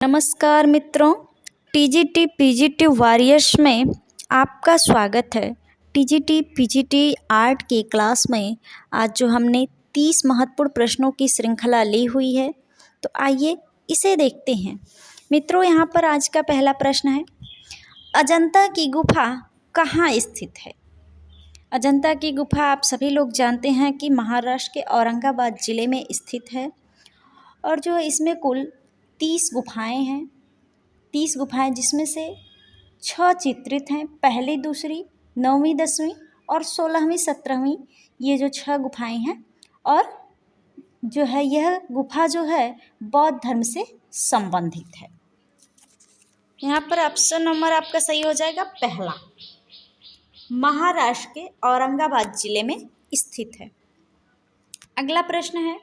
नमस्कार मित्रों, TGT PGT warriors में आपका स्वागत है। टीजीटी पीजीटी आर्ट की क्लास में आज जो हमने 30 महत्वपूर्ण प्रश्नों की श्रृंखला ली हुई है, तो आइए इसे देखते हैं। मित्रों, यहाँ पर आज का पहला प्रश्न है, अजंता की गुफा कहाँ स्थित है? अजंता की गुफा आप सभी लोग जानते हैं कि महाराष्ट्र के औरंगाबाद ज़िले में स्थित है और जो इसमें कुल 30 गुफाएं हैं। 30 गुफाएं जिसमें से 6 चित्रित हैं, पहली, दूसरी, 9वीं, 10वीं और 16वीं, 17वीं, ये जो 6 गुफाएं हैं। और जो है यह गुफा जो है बौद्ध धर्म से संबंधित है। यहाँ पर ऑप्शन नंबर आपका सही हो जाएगा पहला, महाराष्ट्र के औरंगाबाद जिले में स्थित है। अगला प्रश्न है,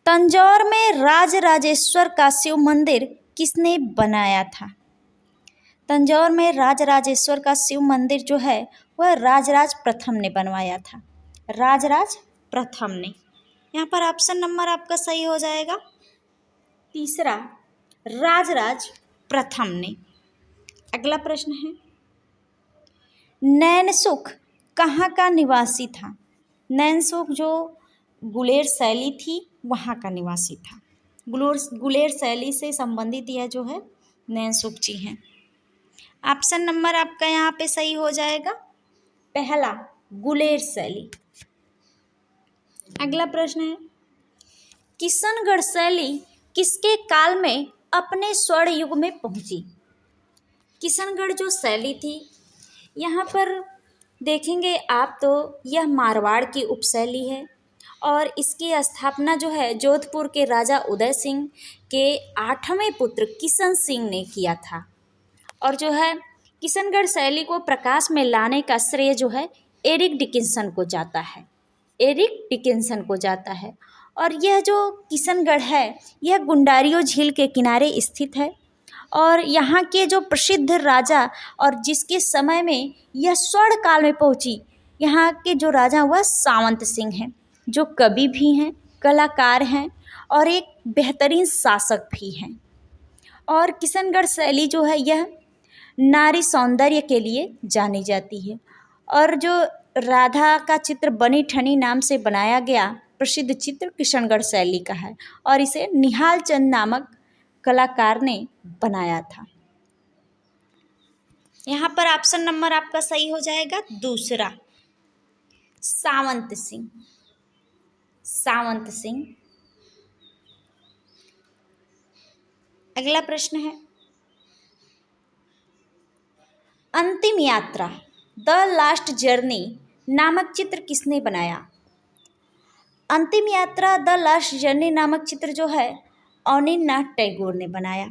तंजौर में राजराजेश्वर का शिव मंदिर किसने बनाया था? तंजौर में राजराजेश्वर का शिव मंदिर जो है वह राजराज प्रथम ने बनवाया था। राजराज प्रथम ने। यहाँ पर ऑप्शन नंबर आपका सही हो जाएगा तीसरा, राजराज प्रथम ने। अगला प्रश्न है, नैनसुख कहाँ का निवासी था? नैनसुख जो गुलेर शैली थी वहाँ का निवासी था। गुलेर शैली से संबंधित यह जो है नैनसुख जी हैं। ऑप्शन नंबर आपका यहाँ पे सही हो जाएगा पहला, गुलेर शैली। अगला प्रश्न है, किशनगढ़ शैली किसके काल में अपने स्वर्ण युग में पहुंची? किशनगढ़ जो शैली थी, यहाँ पर देखेंगे आप तो यह मारवाड़ की उपशैली है और इसकी स्थापना जो है जोधपुर के राजा उदय सिंह के 8वें पुत्र किशन सिंह ने किया था। और जो है किशनगढ़ शैली को प्रकाश में लाने का श्रेय जो है एरिक डिकिंसन को जाता है। एरिक डिकिंसन को जाता है। और यह जो किशनगढ़ है यह गुंडारियो झील के किनारे स्थित है और यहाँ के जो प्रसिद्ध राजा और जिसके समय में यह स्वर्ण काल में पहुँची, यहाँ के जो राजा वह सावंत सिंह हैं, जो कवि भी हैं, कलाकार हैं और एक बेहतरीन शासक भी हैं। और किशनगढ़ शैली जो है यह नारी सौंदर्य के लिए जानी जाती है। और जो राधा का चित्र बनी ठनी नाम से बनाया गया प्रसिद्ध चित्र किशनगढ़ शैली का है और इसे निहाल चंद नामक कलाकार ने बनाया था। यहाँ पर ऑप्शन नंबर आपका सही हो जाएगा दूसरा, सावंत सिंह। सावंत सिंह। अगला प्रश्न है, अंतिम यात्रा द लास्ट जर्नी नामक चित्र किसने बनाया? अंतिम यात्रा द लास्ट जर्नी नामक चित्र जो है अवनींद्रनाथ टैगोर ने बनाया।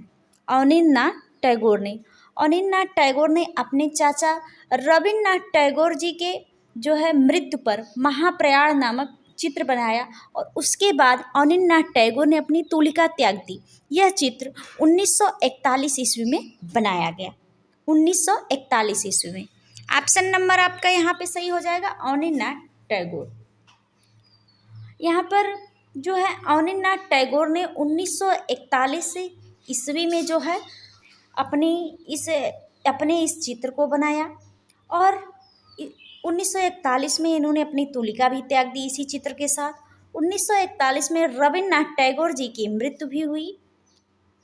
अवनींद्रनाथ टैगोर ने। अवनींद्रनाथ टैगोर ने अपने चाचा रविन्द्रनाथ टैगोर जी के जो है मृत्यु पर महाप्रयाण नामक चित्र बनाया और उसके बाद अवनींद्रनाथ टैगोर ने अपनी तूलिका त्याग दी। यह चित्र 1941 ईस्वी में बनाया गया। 1941 ईस्वी में। ऑप्शन नंबर आपका यहाँ पे सही हो जाएगा अवनींद्रनाथ टैगोर। यहाँ पर जो है अवनींद्रनाथ टैगोर ने 1941 ईस्वी में जो है अपने इस चित्र को बनाया और 1941 में इन्होंने अपनी तूलिका भी त्याग दी इसी चित्र के साथ। 1941 में रविन्द्रनाथ टैगोर जी की मृत्यु भी हुई।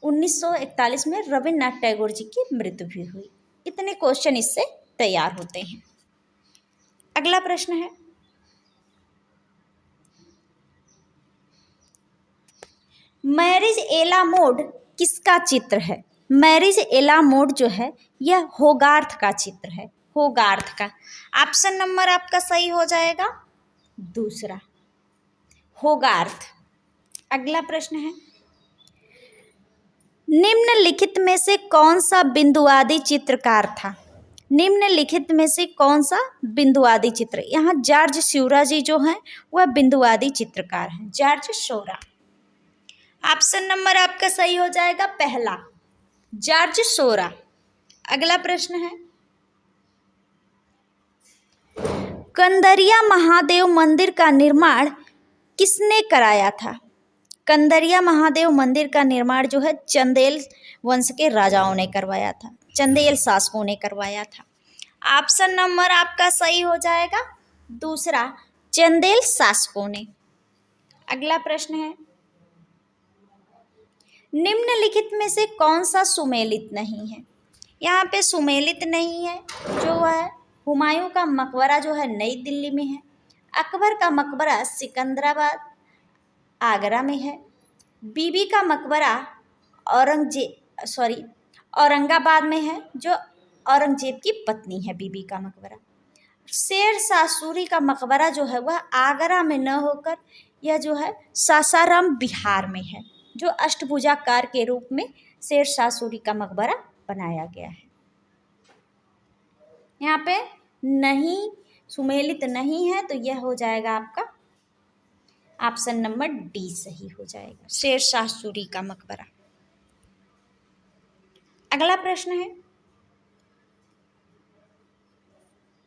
1941 में रविन्द्रनाथ टैगोर जी की मृत्यु भी हुई। इतने क्वेश्चन इससे तैयार होते हैं। अगला प्रश्न है, मैरिज एला मोड किसका चित्र है? मैरिज एला मोड जो है यह होगार्थ का चित्र है। होगार्थ का। ऑप्शन नंबर आपका सही हो जाएगा दूसरा, होगार्थ। अगला प्रश्न है, निम्नलिखित में से कौन सा बिंदुवादी चित्रकार था? निम्नलिखित में से कौन सा बिंदुवादी चित्र? यहाँ जॉर्ज सौरा जी जो हैं वह बिंदुवादी चित्रकार हैं, जॉर्ज सौरा। ऑप्शन नंबर आपका सही हो जाएगा पहला, जॉर्ज सौरा। अगला प्रश्न है, कंदरिया महादेव मंदिर का निर्माण किसने कराया था? कंदरिया महादेव मंदिर का निर्माण जो है चंदेल वंश के राजाओं ने करवाया था, चंदेल शासकों ने करवाया था। ऑप्शन नंबर आपका सही हो जाएगा दूसरा, चंदेल शासकों ने। अगला प्रश्न है, निम्नलिखित में से कौन सा सुमेलित नहीं है? यहाँ पे सुमेलित नहीं है जो है हुमायूं का मकबरा जो है नई दिल्ली में है, अकबर का मकबरा सिकंदराबाद आगरा में है, बीबी का मकबरा औरंगाबाद में है जो औरंगजेब की पत्नी है बीबी का मकबरा। शेर शाह सूरी का मकबरा जो है वह आगरा में न होकर यह जो है सासाराम बिहार में है, जो अष्टभुजाकार के रूप में शेर शाह सूरी का मकबरा बनाया गया है। यहाँ पे नहीं सुमेलित नहीं है तो यह हो जाएगा आपका ऑप्शन नंबर डी सही हो जाएगा, शेर शाह सूरी का मकबरा। अगला प्रश्न है,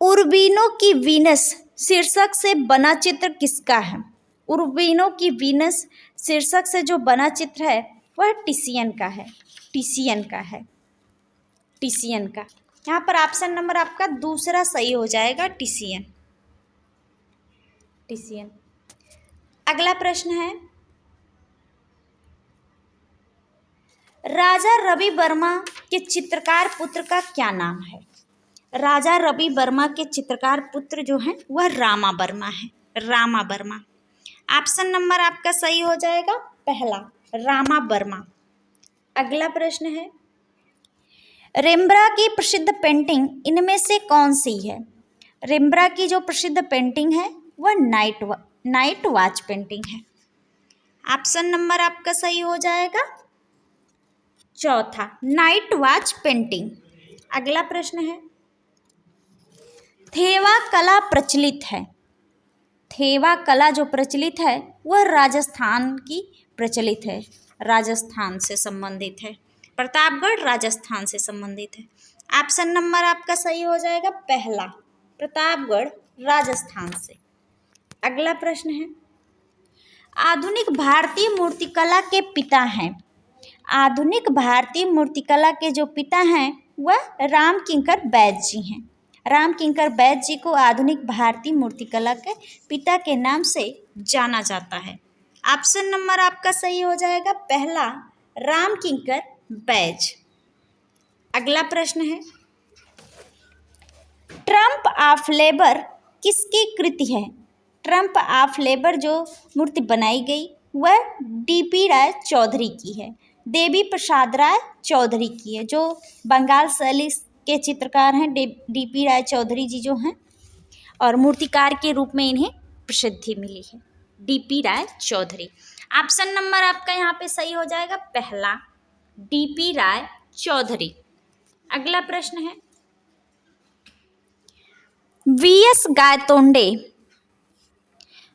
उर्बीनो की वीनस शीर्षक से बना चित्र किसका है? उर्बीनो की वीनस शीर्षक से जो बना चित्र है वह टिशियन का है, टिशियन का। यहाँ पर ऑप्शन नंबर आपका दूसरा सही हो जाएगा, टिशियन। अगला प्रश्न है, राजा रवि वर्मा के चित्रकार पुत्र का क्या नाम है? राजा रवि वर्मा के चित्रकार पुत्र जो हैं वह रामा वर्मा है, रामा वर्मा। ऑप्शन नंबर आपका सही हो जाएगा पहला, रामा वर्मा। अगला प्रश्न है, रेम्ब्रा की प्रसिद्ध पेंटिंग इनमें से कौन सी है? रेम्ब्रा की जो प्रसिद्ध पेंटिंग है वह नाइट वॉच पेंटिंग है। ऑप्शन नंबर आपका सही हो जाएगा चौथा, नाइट वॉच पेंटिंग। अगला प्रश्न है, थेवा कला प्रचलित है, थेवा कला जो प्रचलित है वह राजस्थान की प्रचलित है, राजस्थान से संबंधित है, प्रतापगढ़ राजस्थान से संबंधित है। ऑप्शन नंबर आपका सही हो जाएगा पहला, प्रतापगढ़ राजस्थान से। अगला प्रश्न है, आधुनिक भारतीय मूर्तिकला के पिता हैं, आधुनिक भारतीय मूर्तिकला के जो पिता हैं वह राम किंकर बैज जी हैं। राम किंकर बैज जी को आधुनिक भारतीय मूर्तिकला के पिता के नाम से जाना जाता है। ऑप्शन नंबर आपका सही हो जाएगा पहला, राम किंकर बैज। अगला प्रश्न है, ट्रम्प ऑफ लेबर किसकी कृति है? ट्रम्प ऑफ लेबर जो मूर्ति बनाई गई वह डीपी राय चौधरी की है, देवी प्रसाद राय चौधरी की है, जो बंगाल शैली के चित्रकार हैं डीपी राय चौधरी जी जो हैं, और मूर्तिकार के रूप में इन्हें प्रसिद्धि मिली है, डीपी राय चौधरी। ऑप्शन नंबर आपका यहाँ पे सही हो जाएगा पहला, डीपी राय चौधरी। अगला प्रश्न है, वीएस गायतोंडे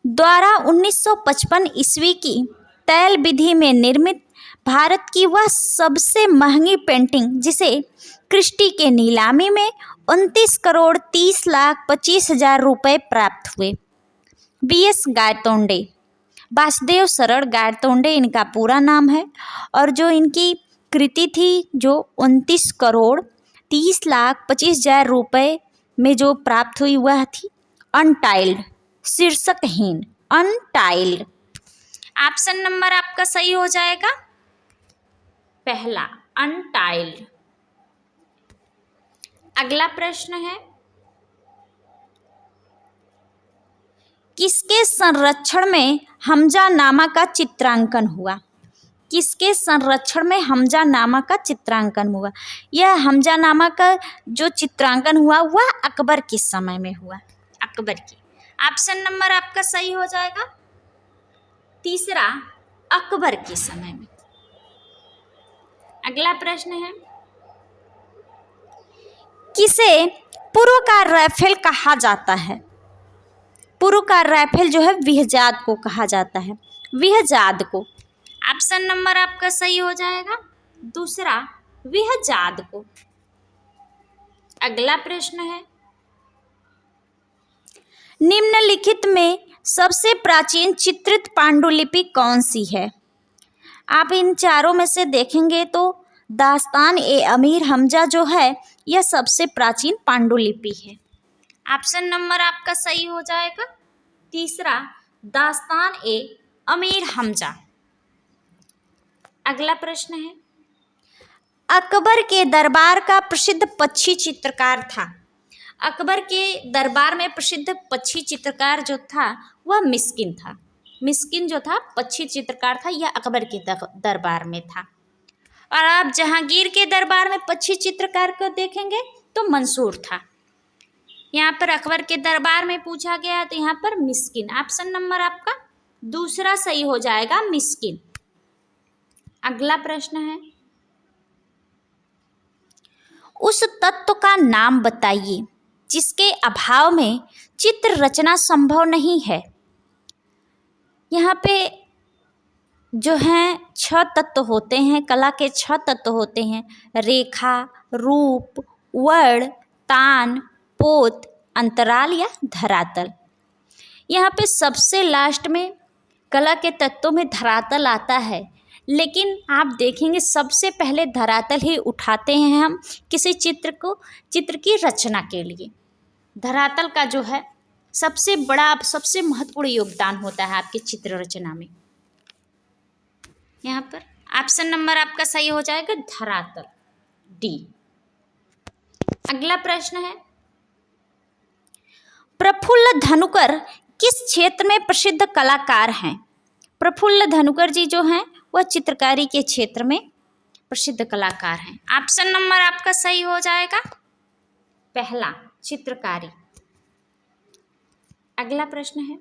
द्वारा 1955 ईस्वी की तैल विधि में निर्मित भारत की वह सबसे महंगी पेंटिंग जिसे क्रिस्टी के नीलामी में 29,30,25,000 रुपये प्राप्त हुए। वीएस गायतोंडे, वासुदेव शरण गायतोंडे इनका पूरा नाम है, और जो इनकी कृति थी जो 29,30,25,000 रुपये में जो प्राप्त हुई वह थी अनटाइल्ड, शीर्षकहीन, अनटाइल्ड। ऑप्शन नंबर आपका सही हो जाएगा पहला, अनटाइल्ड। अगला प्रश्न है, किसके संरक्षण में हमजानामा का चित्रांकन हुआ? किसके संरक्षण में हमजानामा का चित्रांकन हुआ? यह हमजानामा का जो चित्रांकन हुआ वह अकबर के समय में हुआ, अकबर की। ऑप्शन नंबर आपका सही हो जाएगा तीसरा, अकबर के समय में। अगला प्रश्न है, किसे पूर्व का राइफल कहा जाता है? पूर्व का राइफल जो है विहजाद को कहा जाता है, विहजाद को। ऑप्शन नंबर आपका सही हो जाएगा दूसरा, विहजाद को। अगला प्रश्न है, निम्नलिखित में सबसे प्राचीन चित्रित पांडुलिपि कौन सी है? आप इन चारों में से देखेंगे तो दास्तान ए अमीर हमजा जो है यह सबसे प्राचीन पांडुलिपि है। ऑप्शन नंबर आपका सही हो जाएगा तीसरा, दास्तान ए अमीर हमजा। अगला प्रश्न है, अकबर के दरबार का प्रसिद्ध पक्षी चित्रकार था। अकबर के दरबार में प्रसिद्ध पक्षी चित्रकार जो था वह मिस्किन था। मिस्किन जो था पक्षी चित्रकार था, यह अकबर के दरबार में था। और आप जहांगीर के दरबार में पक्षी चित्रकार को देखेंगे तो मंसूर था। यहाँ पर अकबर के दरबार में पूछा गया तो यहाँ पर मिस्किन। ऑप्शन नंबर आपका दूसरा सही हो जाएगा, मिस्किन। अगला प्रश्न है, उस तत्व का नाम बताइए जिसके अभाव में चित्र रचना संभव नहीं है। यहाँ पे जो हैं 6 तत्व होते हैं, कला के 6 तत्व होते हैं, रेखा, रूप, वर्ण, तान, पोत, अंतराल या धरातल। यहाँ पे सबसे लास्ट में कला के तत्वों में धरातल आता है, लेकिन आप देखेंगे सबसे पहले धरातल ही उठाते हैं हम किसी चित्र की रचना के लिए। धरातल का जो है सबसे बड़ा, सबसे महत्वपूर्ण योगदान होता है आपकी चित्र रचना में। यहाँ पर ऑप्शन नंबर आपका सही हो जाएगा धरातल, डी। अगला प्रश्न है, प्रफुल्ल धनुकर किस क्षेत्र में प्रसिद्ध कलाकार हैं। प्रफुल्ल धनुकर जी जो हैं वह चित्रकारी के क्षेत्र में प्रसिद्ध कलाकार हैं। ऑप्शन नंबर आपका सही हो जाएगा पहला, चित्रकारी। अगला प्रश्न है,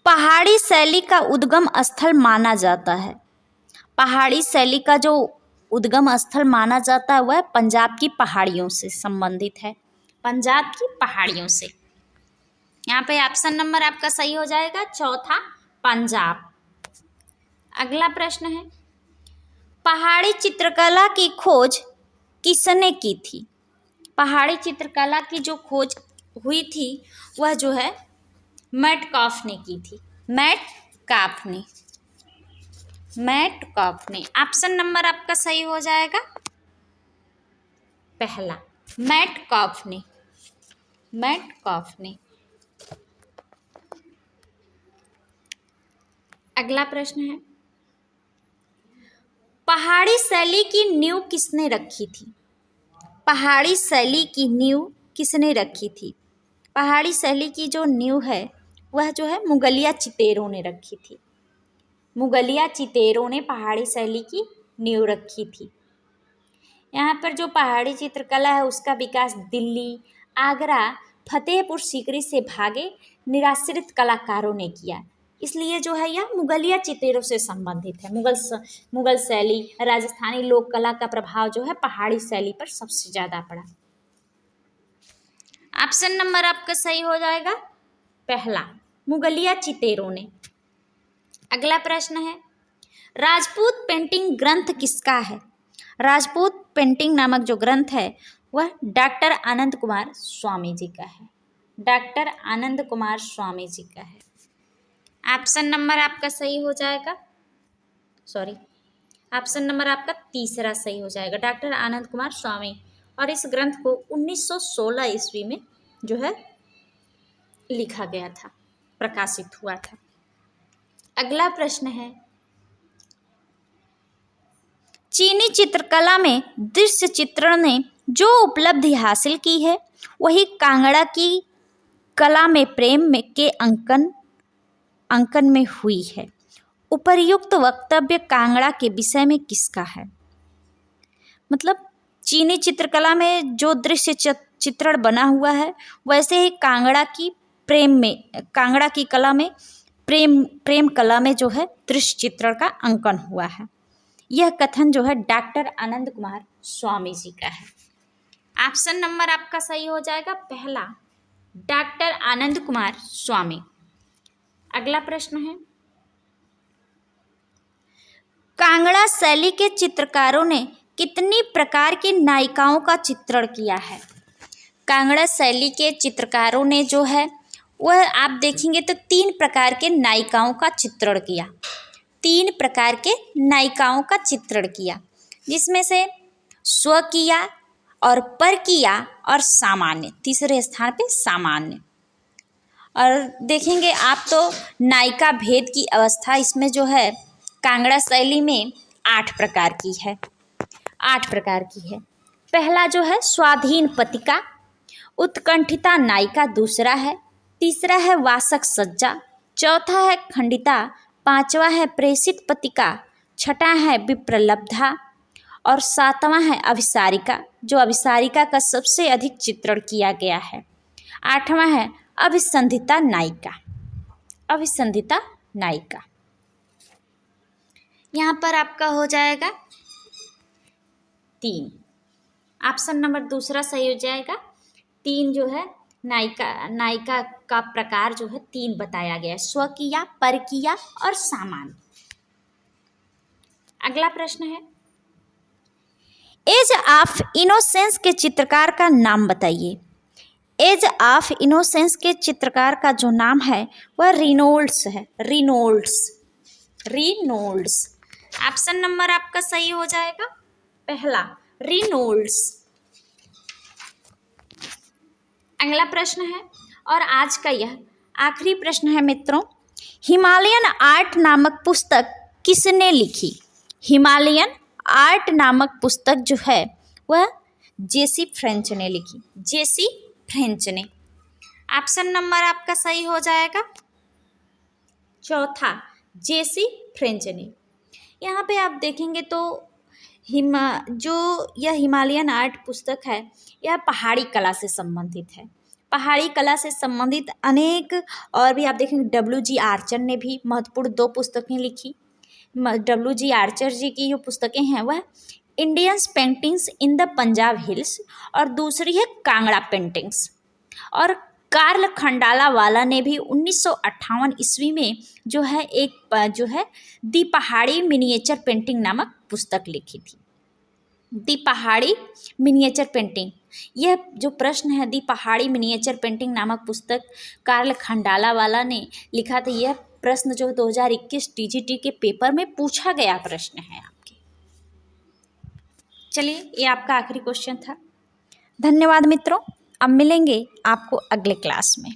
पहाड़ी शैली का उद्गम स्थल माना जाता है। पहाड़ी शैली का जो उद्गम स्थल माना जाता है वह पंजाब की पहाड़ियों से संबंधित है, पंजाब की पहाड़ियों से। यहाँ पे ऑप्शन नंबर आपका सही हो जाएगा चौथा, पंजाब। अगला प्रश्न है, पहाड़ी चित्रकला की खोज किसने की थी। पहाड़ी चित्रकला की जो खोज हुई थी वह जो है मेटकाफ ने की थी, मेटकाफ ने। ऑप्शन नंबर आपका सही हो जाएगा पहला, मेटकाफ ने। अगला प्रश्न है, पहाड़ी शैली की नींव किसने रखी थी। पहाड़ी शैली की नींव किसने रखी थी। पहाड़ी शैली की जो नींव है वह जो है मुगलिया चितेरों ने रखी थी। मुगलिया चितेरों ने पहाड़ी शैली की नींव रखी थी। यहाँ पर जो पहाड़ी चित्रकला है उसका विकास दिल्ली, आगरा, फतेहपुर सीकरी से भागे निराश्रित कलाकारों ने किया, इसलिए जो है यह मुगलिया चितेरों से संबंधित है। मुगल शैली, राजस्थानी लोक कला का प्रभाव जो है पहाड़ी शैली पर सबसे ज़्यादा पड़ा। ऑप्शन नंबर आपका सही हो जाएगा पहला, मुगलिया चितेरों ने। अगला प्रश्न है, राजपूत पेंटिंग ग्रंथ किसका है। राजपूत पेंटिंग नामक जो ग्रंथ है वह डॉक्टर आनंद कुमार स्वामी जी का है, डॉक्टर आनंद कुमार स्वामी जी का है। ऑप्शन नंबर आपका सही हो जाएगा, ऑप्शन नंबर आपका तीसरा सही हो जाएगा, डॉक्टर आनंद कुमार स्वामी। और इस ग्रंथ को 1916 ईस्वी में जो है लिखा गया था, प्रकाशित हुआ था। अगला प्रश्न है, चीनी चित्रकला में दृश्य चित्रण ने जो उपलब्धि हासिल की है वही कांगड़ा की कला में प्रेम के अंकन में हुई है। उपर्युक्त वक्तव्य कांगड़ा के विषय में किसका है। मतलब चीनी चित्रकला में जो दृश्य चित्रण बना हुआ है वैसे ही कांगड़ा की कला में प्रेम कला में जो है दृश्य चित्रण का अंकन हुआ है। यह कथन जो है डॉक्टर आनंद कुमार स्वामी जी का है। ऑप्शन नंबर आपका सही हो जाएगा पहला, डॉक्टर आनंद कुमार स्वामी। अगला प्रश्न है, कांगड़ा शैली के चित्रकारों ने कितनी प्रकार की नायिकाओं का चित्रण किया है। कांगड़ा शैली के चित्रकारों ने जो है वह आप देखेंगे तो 3 प्रकार के नायिकाओं का चित्रण किया। 3 प्रकार के नायिकाओं का चित्रण किया, जिसमें से स्वकीया और परकीया और सामान्य, तीसरे स्थान पे सामान्य। और देखेंगे आप तो नायिका भेद की अवस्था इसमें जो है कांगड़ा शैली में 8 प्रकार की है, 8 प्रकार की है। पहला जो है स्वाधीन पतिका, उत्कंठिता नायिका दूसरा है, तीसरा है वासक सज्जा, चौथा है खंडिता, पांचवा है प्रेषित पतिका, छठा है विप्रलब्धा और सातवां है अभिसारिका, जो अभिसारिका का सबसे अधिक चित्रण किया गया है। आठवां है अभिसंधिता नायिका, अभिसंधिता नायिका। यहाँ पर आपका हो जाएगा 3, ऑप्शन नंबर दूसरा सही हो जाएगा। 3 जो है नायिका का प्रकार जो है 3 बताया गया है, स्वकीया, परकीया और सामान्य। अगला प्रश्न है, एज ऑफ इनोसेंस के चित्रकार का नाम बताइए। एज ऑफ इनोसेंस के चित्रकार का जो नाम है वह रिनोल्ड्स है, रिनोल्ड्स। ऑप्शन नंबर आपका सही हो जाएगा पहला, रिनोल्ड्स। अगला प्रश्न है और आज का यह आखिरी प्रश्न है मित्रों, हिमालयन आर्ट नामक पुस्तक किसने लिखी। हिमालयन आर्ट नामक पुस्तक जो है वह जेसी फ्रेंच ने लिखी, जेसी फ्रेंच ने। ऑप्शन नंबर आपका सही हो जाएगा चौथा, जेसी फ्रेंच ने। यहाँ पे आप देखेंगे तो जो यह हिमालयन आर्ट पुस्तक है यह पहाड़ी कला से संबंधित है। पहाड़ी कला से संबंधित अनेक और भी आप देखेंगे WG आर्चर ने भी महत्वपूर्ण 2 पुस्तकें लिखी। WG आर्चर जी की जो पुस्तकें हैं वह Indians paintings in the Punjab hills और दूसरी है कांगड़ा पेंटिंग्स। और कार्ल खंडालावाला ने भी 1958 ईस्वी में जो है जो है दी पहाड़ी मिनिएचर पेंटिंग नामक पुस्तक लिखी थी। दी पहाड़ी मिनिएचर पेंटिंग, यह जो प्रश्न है दी पहाड़ी मिनिएचर पेंटिंग नामक पुस्तक कार्ल खंडालावाला ने लिखा था। यह प्रश्न जो 2021 TGT के पेपर में पूछा गया प्रश्न है आपके। चलिए, ये आपका आखिरी क्वेश्चन था। धन्यवाद मित्रों, अब मिलेंगे आपको अगले क्लास में।